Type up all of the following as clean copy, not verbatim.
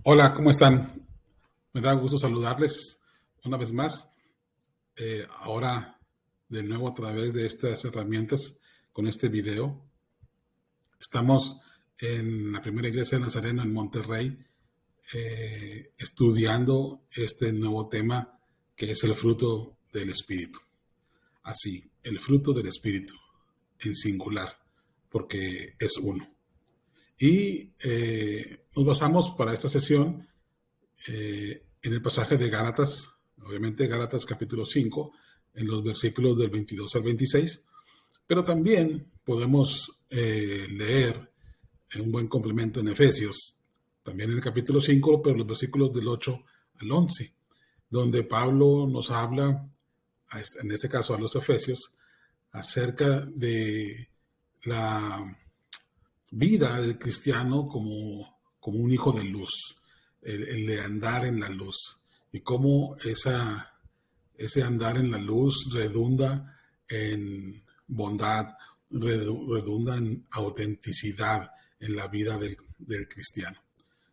Hola, ¿cómo están? Me da gusto saludarles una vez más. Ahora, de nuevo, a través de estas herramientas, con este video. Estamos en la primera iglesia de Nazareno en Monterrey, estudiando este nuevo tema que es el fruto del Espíritu. Así, el fruto del Espíritu, en singular, porque es uno. Y nos basamos para esta sesión en el pasaje de Gálatas, obviamente Gálatas capítulo 5, en los versículos del 22 al 26, pero también podemos leer un buen complemento en Efesios, también en el capítulo 5, pero los versículos del 8 al 11, donde Pablo nos habla, en este caso a los Efesios, acerca de la vida del cristiano como un hijo de luz, el de andar en la luz, y cómo ese andar en la luz redunda en bondad, redunda en autenticidad en la vida del cristiano.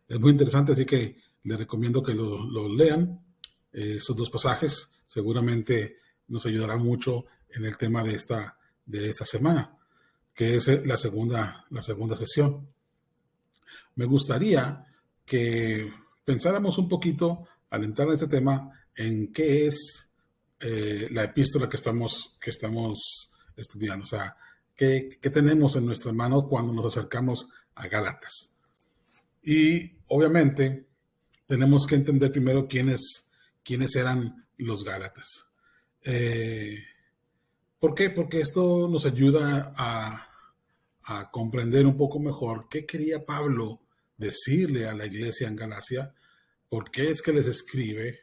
Es muy interesante, así que les recomiendo que lo lean. Estos dos pasajes seguramente nos ayudarán mucho en el tema de esta semana, que es la segunda sesión. Me gustaría que pensáramos un poquito, al entrar en este tema, en qué es la epístola que estamos estudiando. O sea, qué tenemos en nuestra mano cuando nos acercamos a Gálatas. Y obviamente tenemos que entender primero quiénes eran los Gálatas. Eh, ¿Por qué? Porque esto nos ayuda a comprender un poco mejor qué quería Pablo decirle a la iglesia en Galacia, por qué es que les escribe,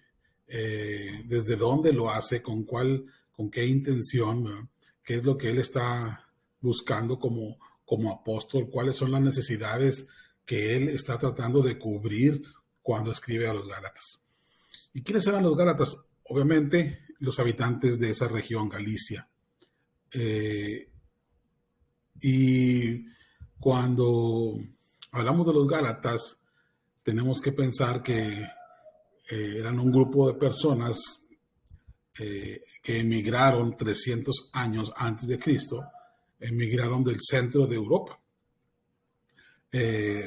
desde dónde lo hace, con qué intención, ¿verdad? Qué es lo que él está buscando como apóstol, cuáles son las necesidades que él está tratando de cubrir cuando escribe a los Gálatas. ¿Y quiénes eran los Gálatas? Obviamente los habitantes de esa región, Galicia. Eh, y cuando hablamos de los Gálatas, tenemos que pensar que eran un grupo de personas que emigraron 300 años antes de Cristo, emigraron del centro de Europa.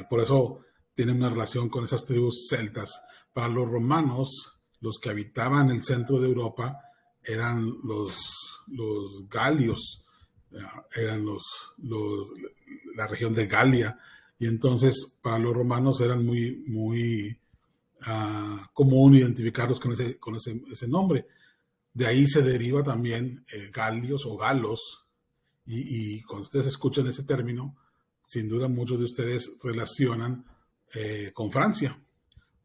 Por eso tienen una relación con esas tribus celtas. Para los romanos, los que habitaban el centro de Europa eran los galios, eran la región de Galia, y entonces para los romanos eran muy común identificarlos con ese nombre. De ahí se deriva también galios o galos, y cuando ustedes escuchan ese término, sin duda muchos de ustedes relacionan con Francia,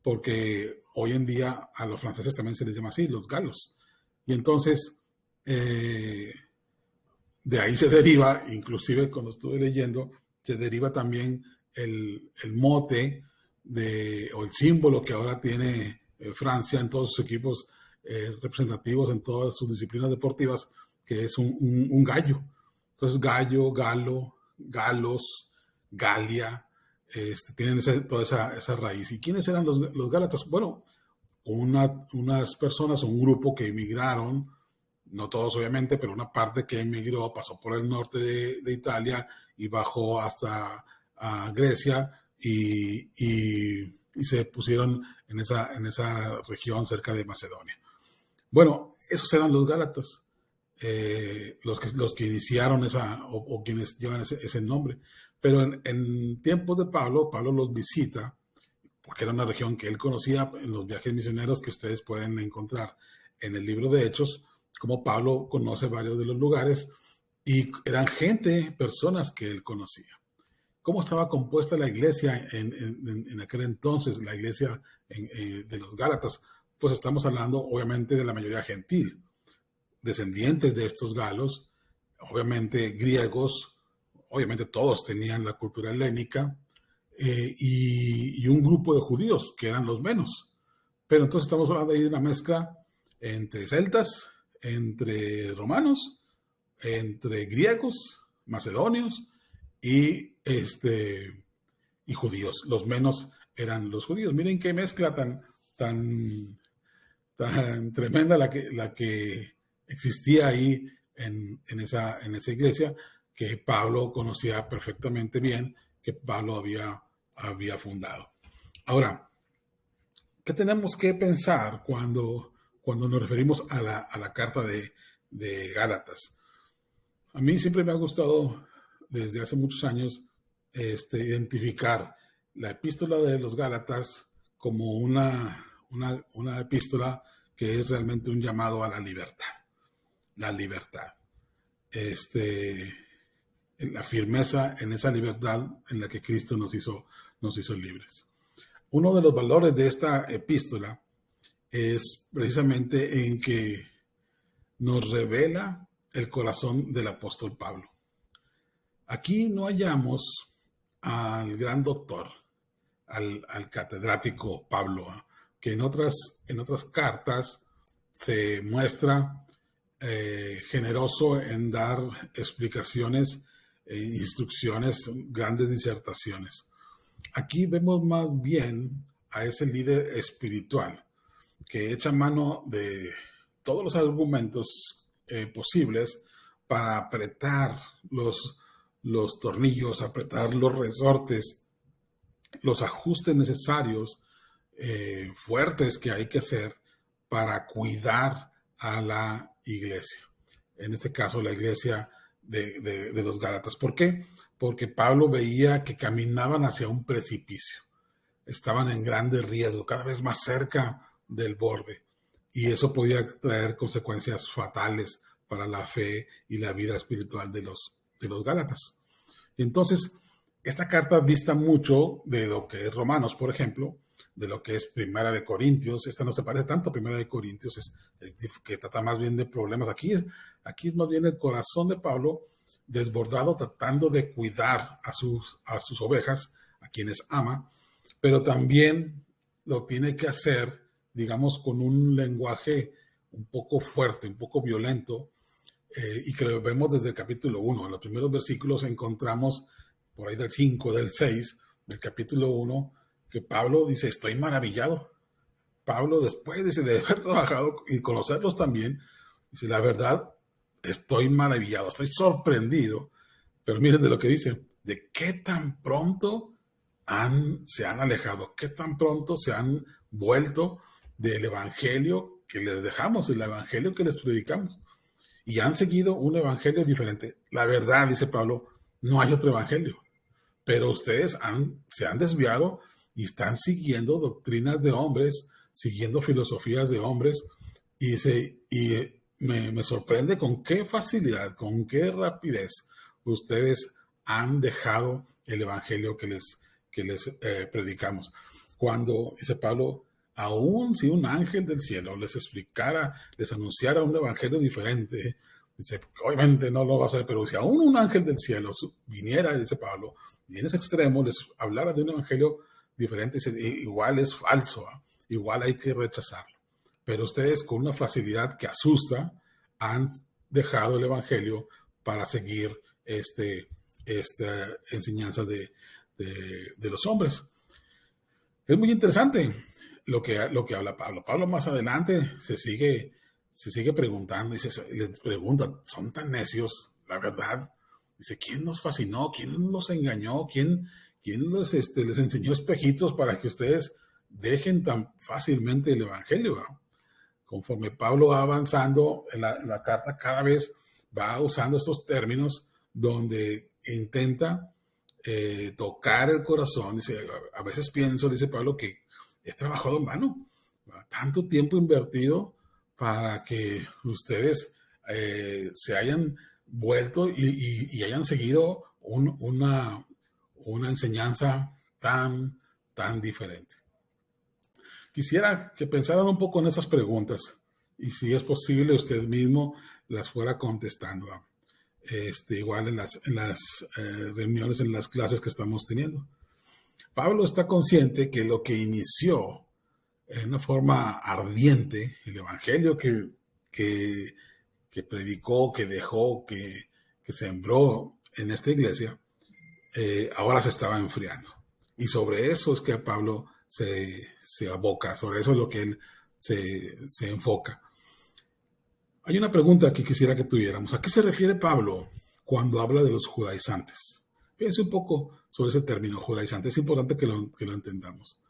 porque hoy en día a los franceses también se les llama así, los galos. Y entonces, eh, de ahí se deriva, inclusive cuando estuve leyendo, se deriva también el mote o el símbolo que ahora tiene Francia en todos sus equipos representativos, en todas sus disciplinas deportivas, que es un gallo. Entonces, gallo, galo, galos, Galia, tienen toda esa raíz. ¿Y quiénes eran los Gálatas? Bueno, unas personas, un grupo que emigraron, no todos obviamente, pero una parte que emigró, pasó por el norte de Italia y bajó hasta Grecia, y se pusieron en esa región cerca de Macedonia. Bueno, esos eran los Gálatas, los que iniciaron o quienes llevan ese nombre. Pero en tiempos de Pablo los visita, porque era una región que él conocía en los viajes misioneros que ustedes pueden encontrar en el libro de Hechos, como Pablo conoce varios de los lugares, y eran personas que él conocía. ¿Cómo estaba compuesta la iglesia en aquel entonces, la iglesia de los Gálatas? Pues estamos hablando obviamente de la mayoría gentil, descendientes de estos galos, obviamente griegos, obviamente todos tenían la cultura helénica, y un grupo de judíos que eran los menos. Pero entonces estamos hablando ahí de una mezcla entre celtas, entre romanos, entre griegos, macedonios y, y judíos, los menos eran los judíos. Miren qué mezcla tan tremenda la que existía ahí en esa iglesia, que Pablo conocía perfectamente bien, que Pablo había fundado. Ahora, ¿qué tenemos que pensar cuando nos referimos a la carta de Gálatas? A mí siempre me ha gustado, desde hace muchos años, identificar la epístola de los Gálatas como una epístola que es realmente un llamado a la libertad. La libertad. La firmeza en esa libertad en la que Cristo nos hizo libres. Uno de los valores de esta epístola es precisamente en que nos revela el corazón del apóstol Pablo. Aquí no hallamos al gran doctor, al catedrático Pablo, que en otras cartas se muestra generoso en dar explicaciones, instrucciones, grandes disertaciones. Aquí vemos más bien a ese líder espiritual que echa mano de todos los argumentos posibles para apretar los tornillos, apretar los resortes, los ajustes necesarios, fuertes que hay que hacer para cuidar a la iglesia. En este caso, la iglesia de los Gálatas. ¿Por qué? Porque Pablo veía que caminaban hacia un precipicio. Estaban en grande riesgo, cada vez más cerca del borde. Y eso podía traer consecuencias fatales para la fe y la vida espiritual de los Gálatas. Entonces, esta carta dista mucho de lo que es Romanos, por ejemplo, de lo que es Primera de Corintios. Esta no se parece tanto a Primera de Corintios, que trata más bien de problemas. Aquí es más bien el corazón de Pablo desbordado, tratando de cuidar a sus ovejas, a quienes ama, pero también lo tiene que hacer, digamos, con un lenguaje un poco fuerte, un poco violento, y que lo vemos desde el capítulo 1. En los primeros versículos encontramos, por ahí del 5, del 6, del capítulo 1, que Pablo dice, estoy maravillado. Pablo, después dice, de haber trabajado y conocerlos también, dice, la verdad, estoy maravillado, estoy sorprendido. Pero miren de lo que dice, de qué tan pronto se han alejado, qué tan pronto se han vuelto del evangelio que les dejamos, el evangelio que les predicamos, y han seguido un evangelio diferente. La verdad, dice Pablo, no hay otro evangelio, pero ustedes se han desviado y están siguiendo doctrinas de hombres, siguiendo filosofías de hombres, y me sorprende con qué facilidad, con qué rapidez ustedes han dejado el evangelio que les predicamos. Cuando, dice Pablo, aún si un ángel del cielo les explicara, les anunciara un evangelio diferente, dice, obviamente no lo va a hacer, pero si aún un ángel del cielo viniera, dice Pablo, y en ese extremo les hablara de un evangelio diferente, dice, igual es falso, igual hay que rechazarlo. Pero ustedes, con una facilidad que asusta, han dejado el evangelio para seguir esta enseñanza de los hombres. Es muy interesante lo que habla Pablo. Pablo más adelante se sigue preguntando, les pregunta, ¿son tan necios? La verdad, dice, ¿quién nos fascinó? ¿Quién nos engañó? ¿Quién les enseñó espejitos para que ustedes dejen tan fácilmente el evangelio? ¿No? Conforme Pablo va avanzando en la carta, cada vez va usando estos términos donde intenta tocar el corazón. Dice, a veces pienso, dice Pablo, que he trabajado en vano, tanto tiempo invertido para que ustedes se hayan vuelto y hayan seguido una enseñanza tan diferente. Quisiera que pensaran un poco en esas preguntas y, si es posible, usted mismo las fuera contestando. Igual en las reuniones, en las clases que estamos teniendo. Pablo está consciente que lo que inició en una forma ardiente, el evangelio que predicó, que dejó, que sembró en esta iglesia, ahora se estaba enfriando. Y sobre eso es que Pablo se aboca, sobre eso es lo que él se enfoca. Hay una pregunta que quisiera que tuviéramos. ¿A qué se refiere Pablo cuando habla de los judaizantes? Fíjense un poco sobre ese término, judaizante. Es importante que lo entendamos.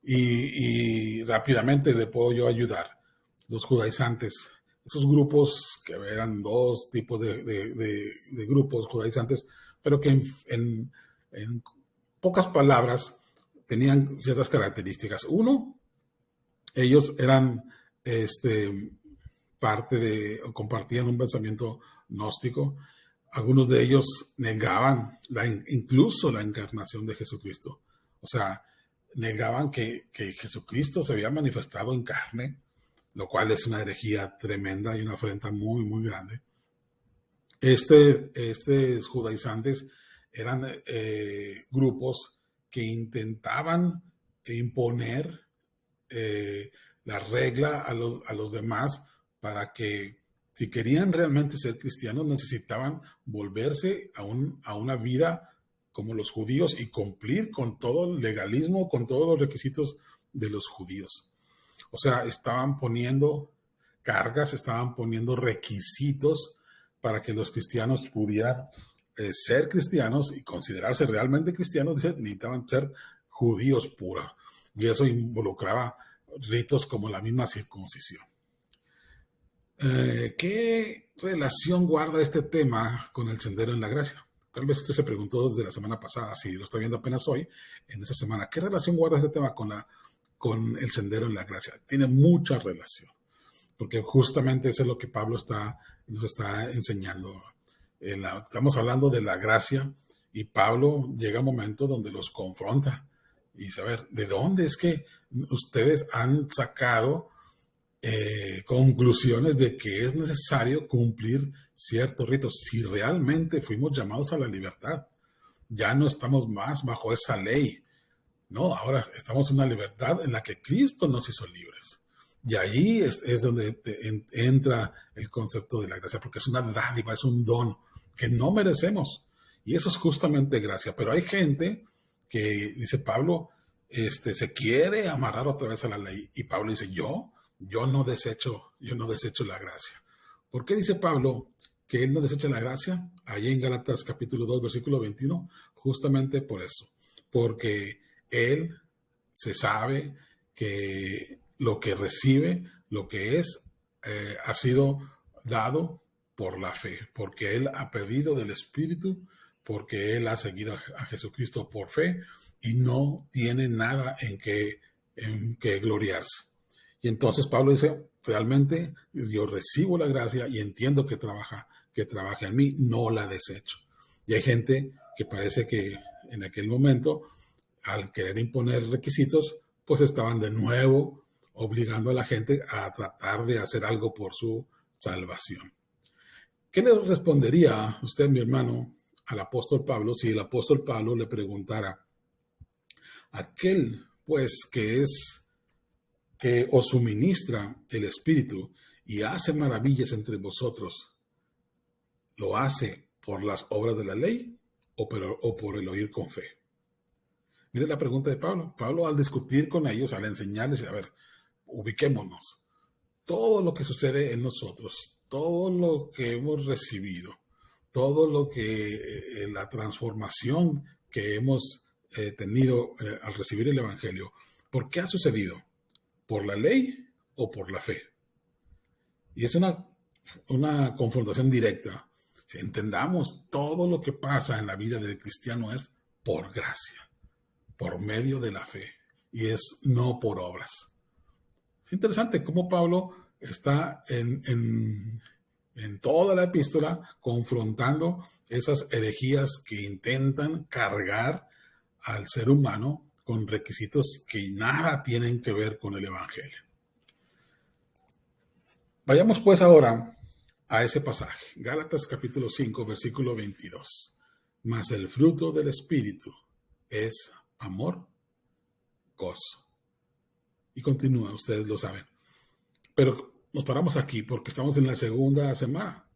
Y rápidamente le puedo yo ayudar. Los judaizantes, esos grupos que eran dos tipos de grupos judaizantes, pero que en pocas palabras tenían ciertas características. Uno, ellos eran o compartían un pensamiento gnóstico. Algunos de ellos negaban incluso la encarnación de Jesucristo. O sea, negaban que Jesucristo se había manifestado en carne, lo cual es una herejía tremenda y una afrenta muy, muy grande. Estos judaizantes eran grupos que intentaban imponer la regla a los demás para que si querían realmente ser cristianos necesitaban volverse a una vida como los judíos y cumplir con todo el legalismo, con todos los requisitos de los judíos. O sea, estaban poniendo cargas, estaban poniendo requisitos para que los cristianos pudieran ser cristianos y considerarse realmente cristianos. Necesitaban ser judíos puros. Y eso involucraba ritos como la misma circuncisión. ¿Qué relación guarda este tema con el sendero en la gracia? Tal vez usted se preguntó desde la semana pasada, si lo está viendo apenas hoy, en esa semana. ¿Qué relación guarda este tema con el sendero en la gracia? Tiene mucha relación, porque justamente eso es lo que Pablo nos está enseñando. Estamos hablando de la gracia y Pablo llega a un momento donde los confronta y dice, a ver, ¿de dónde es que ustedes han sacado conclusiones de que es necesario cumplir ciertos ritos? Si realmente fuimos llamados a la libertad, ya no estamos más bajo esa ley. No, ahora estamos en una libertad en la que Cristo nos hizo libres. Y ahí es donde entra el concepto de la gracia, porque es una dádiva, es un don que no merecemos. Y eso es justamente gracia. Pero hay gente que, dice Pablo, se quiere amarrar otra vez a la ley. Y Pablo dice, yo no desecho la gracia. ¿Por qué dice Pablo que él no desecha la gracia? Ahí en Gálatas capítulo 2, versículo 21, justamente por eso. Porque él se sabe que lo que recibe, lo que es, ha sido dado por la fe, porque él ha pedido del Espíritu, porque él ha seguido a Jesucristo por fe y no tiene nada en que gloriarse. Y entonces Pablo dice, realmente yo recibo la gracia y entiendo que trabaja en mí, no la desecho. Y hay gente que parece que en aquel momento, al querer imponer requisitos, pues estaban de nuevo obligando a la gente a tratar de hacer algo por su salvación. ¿Qué le respondería usted, mi hermano, al apóstol Pablo si el apóstol Pablo le preguntara, aquel pues que os suministra el Espíritu y hace maravillas entre vosotros, ¿lo hace por las obras de la ley o por el oír con fe? Mire la pregunta de Pablo. Pablo, al discutir con ellos, al enseñarles, a ver, ubiquémonos. Todo lo que sucede en nosotros, todo lo que hemos recibido, todo lo que la transformación que hemos tenido al recibir el Evangelio, ¿por qué ha sucedido? ¿Por la ley o por la fe? Y es una confrontación directa. Si entendamos, todo lo que pasa en la vida del cristiano es por gracia, por medio de la fe, y es no por obras. Es interesante cómo Pablo está en toda la epístola confrontando esas herejías que intentan cargar al ser humano con requisitos que nada tienen que ver con el Evangelio. Vayamos pues ahora a ese pasaje, Gálatas capítulo 5, versículo 22. Mas el fruto del Espíritu es amor, gozo. Y continúa, ustedes lo saben. Pero nos paramos aquí porque estamos en la segunda semana.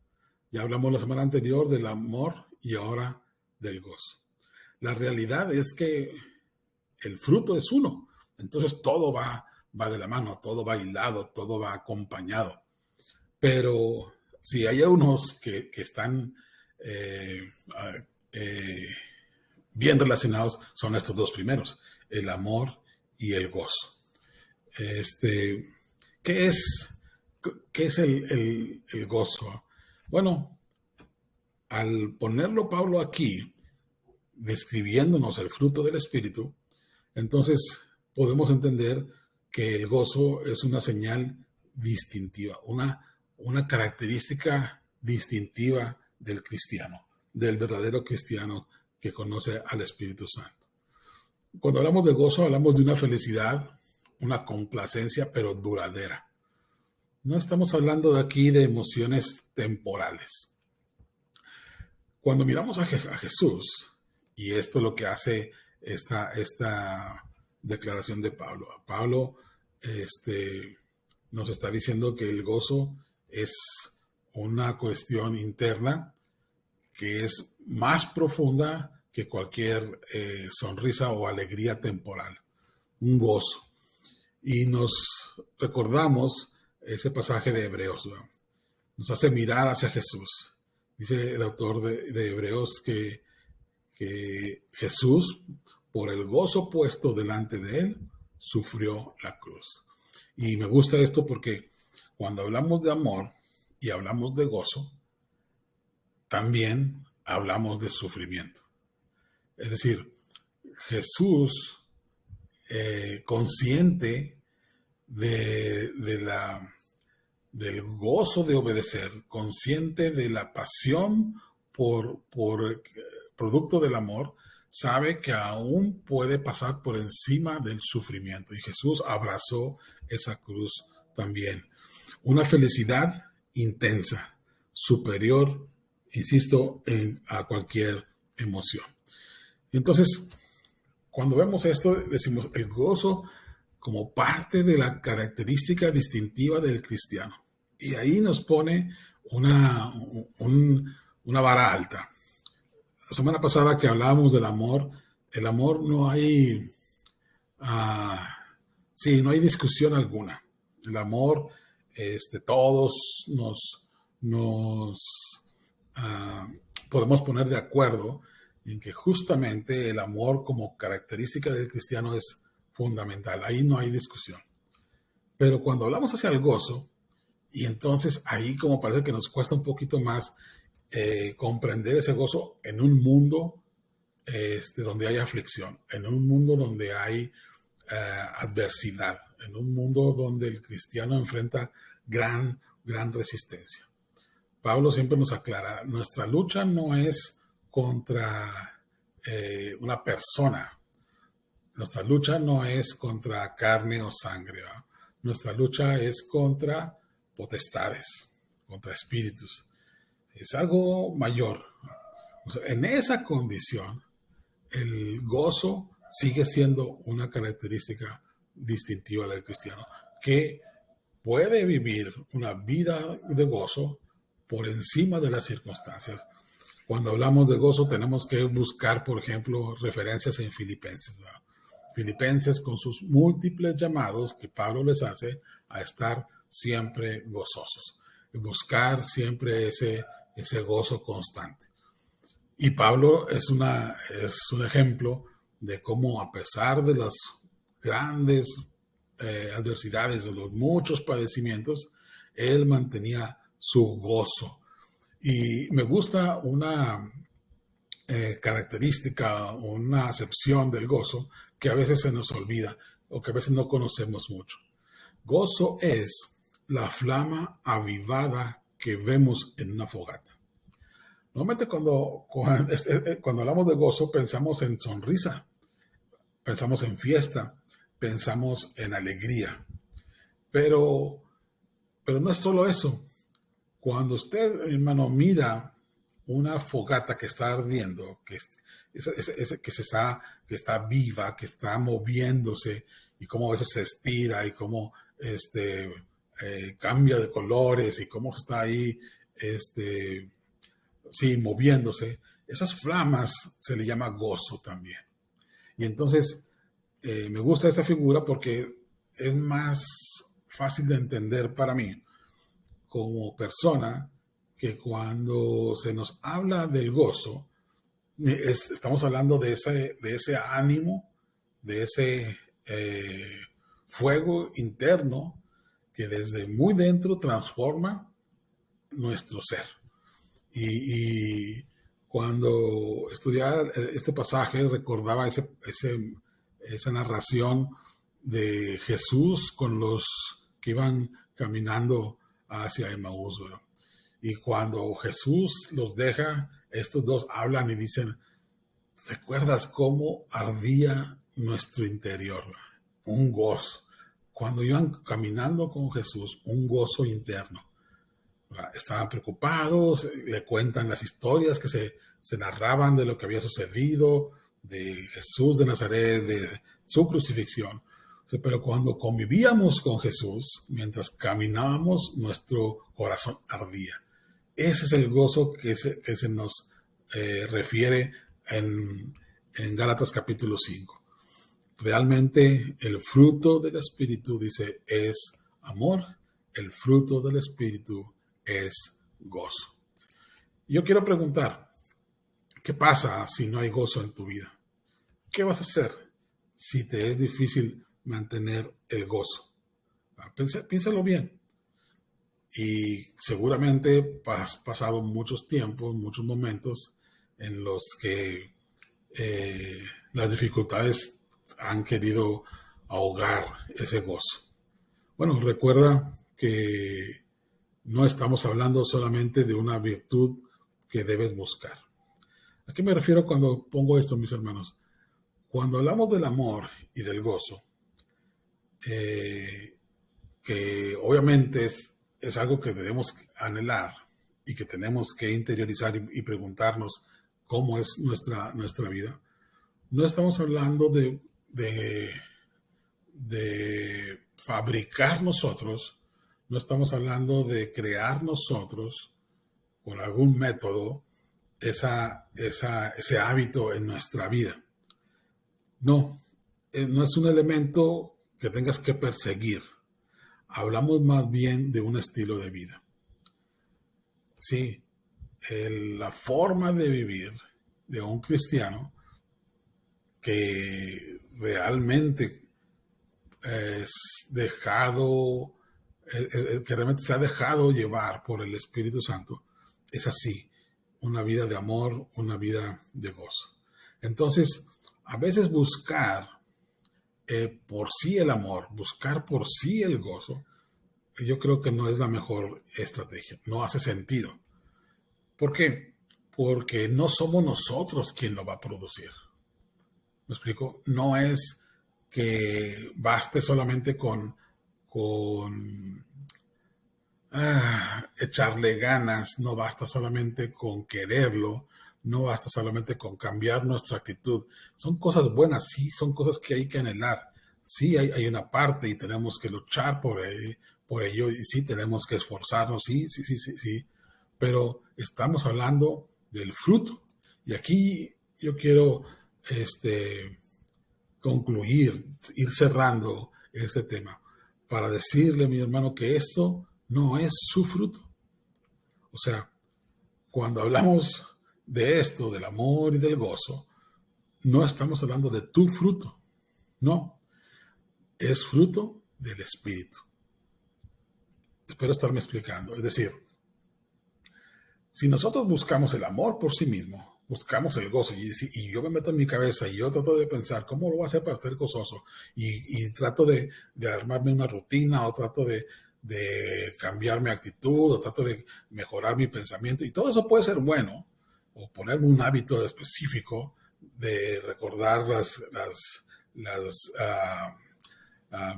Ya hablamos la semana anterior del amor y ahora del gozo. La realidad es que el fruto es uno, Entonces todo va de la mano, todo va hilado, todo va acompañado. Pero si hay unos que están eh, eh, bien relacionados, son estos dos primeros, el amor y el gozo. Este, ¿qué es, qué es el gozo? Bueno, al ponerlo Pablo aquí, describiéndonos el fruto del Espíritu, entonces podemos entender que el gozo es una señal distintiva, una característica distintiva del cristiano, del verdadero cristiano que conoce al Espíritu Santo. Cuando hablamos de gozo, hablamos de una felicidad, una complacencia, pero duradera. No estamos hablando de aquí de emociones temporales. Cuando miramos a Jesús, y esto es lo que hace esta declaración de Pablo. Pablo nos está diciendo que el gozo es una cuestión interna que es más profunda que cualquier sonrisa o alegría temporal. Un gozo. Y nos recordamos ese pasaje de Hebreos, ¿no? Nos hace mirar hacia Jesús. Dice el autor de Hebreos que Jesús, por el gozo puesto delante de él, sufrió la cruz. Y me gusta esto porque cuando hablamos de amor y hablamos de gozo, también hablamos de sufrimiento. Es decir, Jesús, consciente del gozo de obedecer, consciente de la pasión por producto del amor, sabe que aún puede pasar por encima del sufrimiento. Y Jesús abrazó esa cruz también. Una felicidad intensa, superior, insisto, a cualquier emoción. Y entonces, cuando vemos esto, decimos el gozo como parte de la característica distintiva del cristiano. Y ahí nos pone una vara alta. La semana pasada que hablábamos del amor, el amor no hay, no hay discusión alguna. El amor, todos nos podemos poner de acuerdo en que justamente el amor como característica del cristiano es fundamental. Ahí no hay discusión. Pero cuando hablamos hacia el gozo, y entonces ahí como parece que nos cuesta un poquito más comprender ese gozo en un mundo donde hay aflicción, en un mundo donde hay adversidad, en un mundo donde el cristiano enfrenta gran resistencia. Pablo siempre nos aclara, nuestra lucha no es contra una persona, nuestra lucha no es contra carne o sangre, ¿verdad? Nuestra lucha es contra potestades, contra espíritus. Es algo mayor. O sea, en esa condición, el gozo sigue siendo una característica distintiva del cristiano, que puede vivir una vida de gozo por encima de las circunstancias. Cuando hablamos de gozo tenemos que buscar, por ejemplo, referencias en Filipenses, ¿verdad? Filipenses con sus múltiples llamados que Pablo les hace a estar siempre gozosos, buscar siempre ese gozo constante. Y Pablo es un ejemplo de cómo a pesar de las grandes adversidades, de los muchos padecimientos, él mantenía su gozo. Y me gusta una característica, una acepción del gozo que a veces se nos olvida o que a veces no conocemos mucho. Gozo es la flama avivada que vemos en una fogata. Normalmente cuando hablamos de gozo pensamos en sonrisa, pensamos en fiesta, pensamos en alegría. Pero no es solo eso. Cuando usted, hermano, mira una fogata que está ardiendo, que está viva, que está moviéndose, y cómo a veces se estira, y cómo cambia de colores, y cómo está ahí, moviéndose, esas flamas se le llama gozo también. Y entonces me gusta esta figura porque es más fácil de entender para mí como persona que cuando se nos habla del gozo, estamos hablando de ese ánimo, de ese fuego interno que desde muy dentro transforma nuestro ser. Y cuando estudiaba este pasaje recordaba esa narración de Jesús con los que iban caminando hacia Emaús, ¿verdad? Y cuando Jesús los deja, estos dos hablan y dicen, ¿recuerdas cómo ardía nuestro interior? Un gozo. Cuando iban caminando con Jesús, un gozo interno. Estaban preocupados, le cuentan las historias que se narraban de lo que había sucedido, de Jesús de Nazaret, de su crucifixión. Pero cuando convivíamos con Jesús, mientras caminábamos, nuestro corazón ardía. Ese es el gozo que se nos refiere en Gálatas capítulo 5. Realmente el fruto del Espíritu, dice, es amor. El fruto del Espíritu es gozo. Yo quiero preguntar, ¿qué pasa si no hay gozo en tu vida? ¿Qué vas a hacer si te es difícil mantener el gozo? Piénsalo bien. Y seguramente has pasado muchos tiempos, muchos momentos en los que las dificultades han querido ahogar ese gozo. Bueno, recuerda que no estamos hablando solamente de una virtud que debes buscar. ¿A qué me refiero cuando pongo esto, mis hermanos? Cuando hablamos del amor y del gozo, que obviamente es algo que debemos anhelar y que tenemos que interiorizar y preguntarnos cómo es nuestra vida, no estamos hablando de fabricar nosotros, no estamos hablando de crear nosotros con algún método ese hábito en nuestra vida. No, no es un elemento que tengas que perseguir. Hablamos más bien de un estilo de vida. Sí, la forma de vivir de un cristiano que realmente es dejado, que realmente se ha dejado llevar por el Espíritu Santo, es así, una vida de amor, una vida de gozo. Entonces, a veces buscar por sí el amor, buscar por sí el gozo, yo creo que no es la mejor estrategia, no hace sentido. ¿Por qué? Porque no somos nosotros quien lo va a producir. ¿Me explico? No es que baste solamente con echarle ganas, no basta solamente con quererlo, no basta solamente con cambiar nuestra actitud. Son cosas buenas, sí, son cosas que hay que anhelar. Sí, hay una parte y tenemos que luchar por ello y sí tenemos que esforzarnos, sí. Pero estamos hablando del fruto. Y aquí yo quiero concluir, ir cerrando este tema para decirle, mi hermano, que esto no es su fruto. O sea, cuando hablamos de esto, del amor y del gozo, no estamos hablando de tu fruto. No, es fruto del Espíritu. Espero estarme explicando. Es decir, si nosotros buscamos el amor por sí mismo, buscamos el gozo y yo me meto en mi cabeza y yo trato de pensar cómo lo voy a hacer para ser gozoso y trato de armarme una rutina o trato de cambiar mi actitud o trato de mejorar mi pensamiento y todo eso puede ser bueno o ponerme un hábito específico de recordar las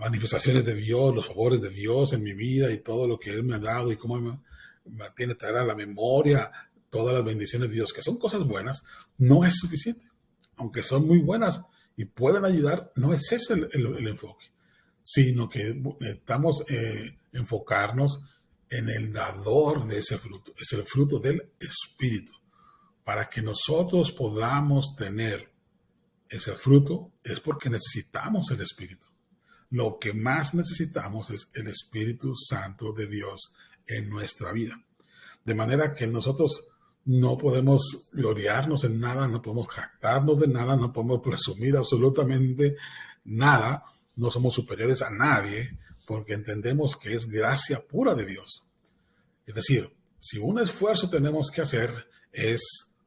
manifestaciones de Dios, los favores de Dios en mi vida y todo lo que Él me ha dado y cómo me mantiene traer a la memoria todas las bendiciones de Dios, que son cosas buenas, no es suficiente. Aunque son muy buenas y pueden ayudar, no es ese el enfoque, sino que necesitamos enfocarnos en el dador de ese fruto. Es el fruto del Espíritu, para que nosotros podamos tener ese fruto es porque necesitamos el Espíritu. Lo que más necesitamos es el Espíritu Santo de Dios en nuestra vida. De manera que nosotros no podemos gloriarnos en nada, no podemos jactarnos de nada, no podemos presumir absolutamente nada. No somos superiores a nadie porque entendemos que es gracia pura de Dios. Es decir, si un esfuerzo tenemos que hacer es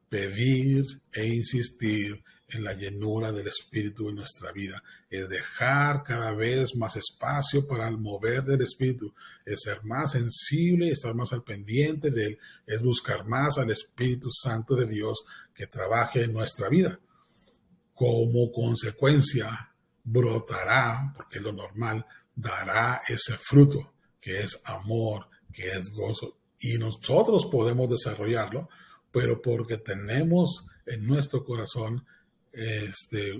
pedir e insistir en la llenura del Espíritu en nuestra vida, es dejar cada vez más espacio para el mover del Espíritu, es ser más sensible, estar más al pendiente de Él, es buscar más al Espíritu Santo de Dios que trabaje en nuestra vida. Como consecuencia, brotará, porque es lo normal, dará ese fruto que es amor, que es gozo. Y nosotros podemos desarrollarlo, pero porque tenemos en nuestro corazón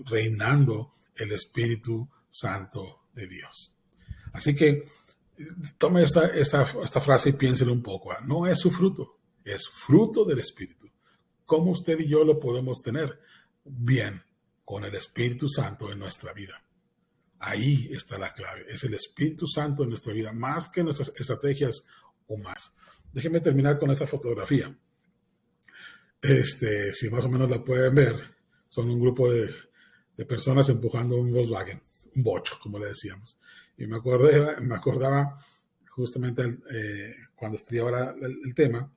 reinando el Espíritu Santo de Dios. Así que tome esta frase y piénselo un poco. No es su fruto, es fruto del Espíritu. ¿Cómo usted y yo lo podemos tener? Bien, con el Espíritu Santo en nuestra vida. Ahí está la clave. Es el Espíritu Santo en nuestra vida, más que nuestras estrategias humanas. Déjenme terminar con esta fotografía. Si más o menos la pueden ver, son un grupo de personas empujando un Volkswagen, un bocho, como le decíamos. Y me acordaba justamente cuando estudiaba el tema,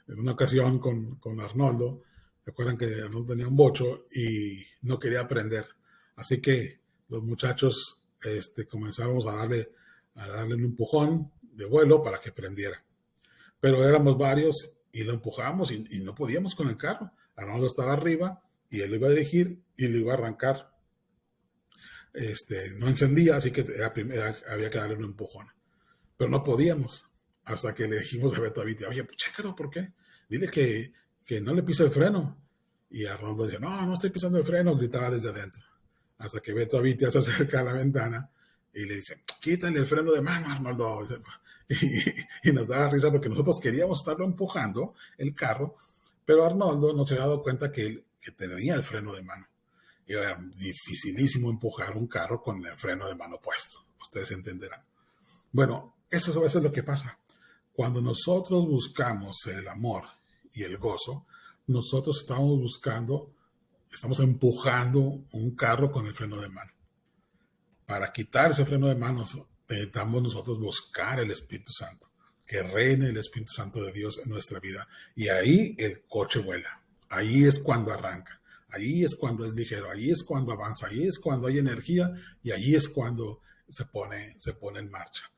en una ocasión con Arnoldo. ¿Se acuerdan que Arnoldo tenía un bocho y no quería aprender? Así que los muchachos comenzamos a darle un empujón de vuelo para que prendiera. Pero éramos varios y lo empujamos y no podíamos con el carro. Arnoldo estaba arriba y él lo iba a dirigir y lo iba a arrancar. No encendía, así que había que darle un empujón. Pero no podíamos, hasta que le dijimos a Beto Avitia, oye, pues chécalo, ¿por qué? Dile que no le pise el freno. Y Arnoldo decía, no estoy pisando el freno, gritaba desde adentro. Hasta que Beto Avitia se acerca a la ventana y le dice, quítale el freno de mano, Arnoldo. Y nos daba risa porque nosotros queríamos estarlo empujando el carro, pero Arnoldo no se había dado cuenta que tenía el freno de mano. Y era dificilísimo empujar un carro con el freno de mano puesto. Ustedes entenderán. Bueno, eso a veces es lo que pasa. Cuando nosotros buscamos el amor y el gozo, nosotros estamos empujando un carro con el freno de mano. Para quitar ese freno de mano, necesitamos nosotros buscar el Espíritu Santo, que reine el Espíritu Santo de Dios en nuestra vida. Y ahí el coche vuela. Ahí es cuando arranca. Ahí es cuando es ligero. Ahí es cuando avanza. Ahí es cuando hay energía. Y ahí es cuando se pone en marcha.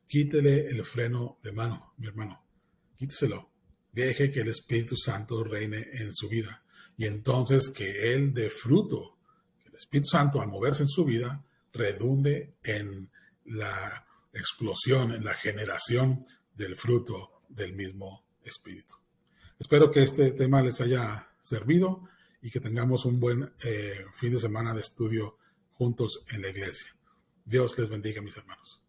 Quítele el freno de mano, mi hermano. Quíteselo. Deje que el Espíritu Santo reine en su vida. Y entonces que Él dé fruto. Que el Espíritu Santo, al moverse en su vida, redunde en la explosión, en la generación del fruto del mismo Espíritu. Espero que este tema les haya servido y que tengamos un buen fin de semana de estudio juntos en la iglesia. Dios les bendiga, mis hermanos.